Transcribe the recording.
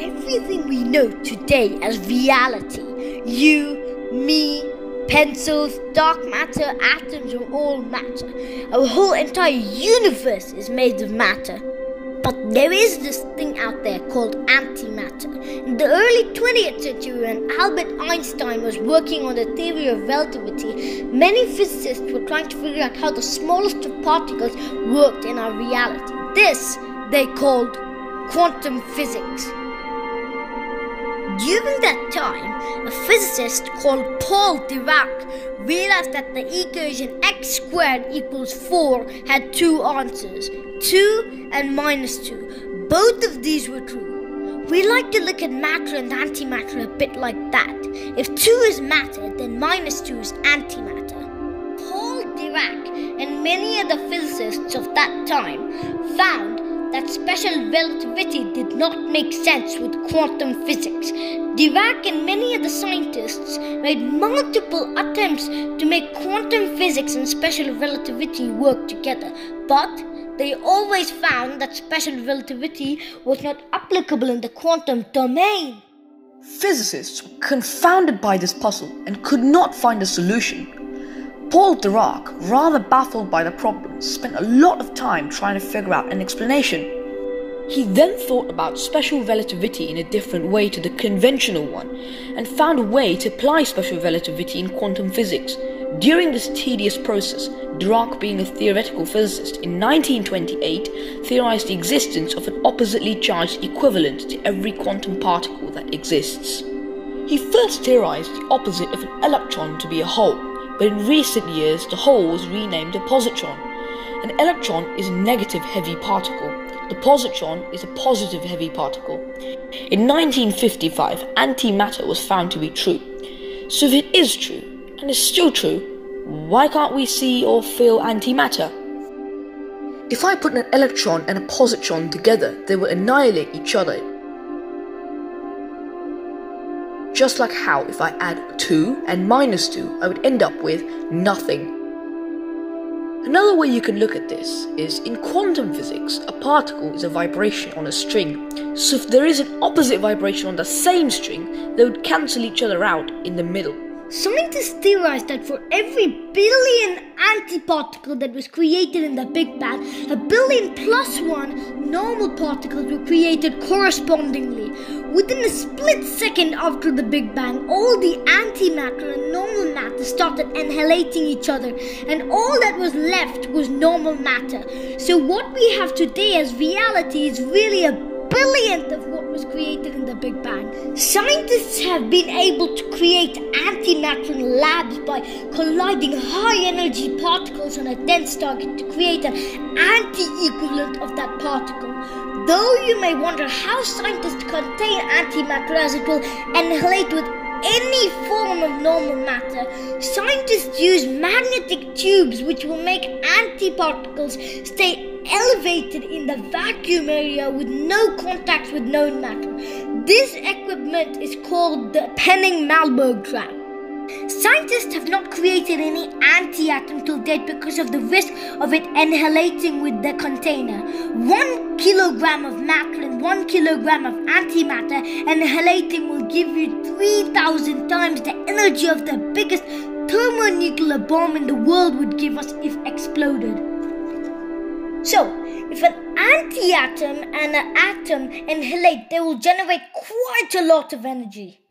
Everything we know today as reality, you, me, pencils, dark matter, atoms are all matter. Our whole entire universe is made of matter. But there is this thing out there called antimatter. In the early 20th century, when Albert Einstein was working on the theory of relativity, many physicists were trying to figure out how the smallest of particles worked in our reality. This they called quantum physics. During that time, a physicist called Paul Dirac realized that the equation x squared equals 4 had two answers, 2 and minus 2. Both of these were true. We like to look at matter and antimatter a bit like that. If 2 is matter, then minus 2 is antimatter. Paul Dirac and many other physicists of that time found that special relativity did not make sense with quantum physics. Dirac and many other scientists made multiple attempts to make quantum physics and special relativity work together, but they always found that special relativity was not applicable in the quantum domain. Physicists were confounded by this puzzle and could not find a solution. Paul Dirac, rather baffled by the problem, spent a lot of time trying to figure out an explanation. He then thought about special relativity in a different way to the conventional one, and found a way to apply special relativity in quantum physics. During this tedious process, Dirac, being a theoretical physicist, in 1928 theorized the existence of an oppositely charged equivalent to every quantum particle that exists. He first theorized the opposite of an electron to be a hole, but in recent years the hole was renamed a positron. An electron is a negative heavy particle. The positron is a positive heavy particle. In 1955, antimatter was found to be true. So if it is true, and is still true, why can't we see or feel antimatter? If I put an electron and a positron together, they will annihilate each other. Just like how if I add 2 and minus 2, I would end up with nothing. Another way you can look at this is, in quantum physics, a particle is a vibration on a string. So if there is an opposite vibration on the same string, they would cancel each other out in the middle. Scientists theorized that for every billion antiparticle that was created in the Big Bang, a billion plus one normal particles were created correspondingly. Within a split second after the Big Bang, all the antimatter and normal matter started annihilating each other, and all that was left was normal matter. So what we have today as reality is really a billionth of what was created in the Big Bang. Scientists have been able to create antimatter in labs by colliding high-energy particles on a dense target to create an anti-equivalent of that particle. Though you may wonder how scientists contain antimatter as it will annihilate with any form of normal matter, scientists use magnetic tubes which will make antiparticles stay elevated in the vacuum area with no contact with known matter. This equipment is called the Penning-Malberg trap. Scientists have not created any anti-atom till date because of the risk of it annihilating with the container. 1 kilogram of matter and 1 kilogram of antimatter annihilating will give you 3,000 times the energy of the biggest thermonuclear bomb in the world would give us if exploded. So, if an anti-atom and an atom annihilate, they will generate quite a lot of energy.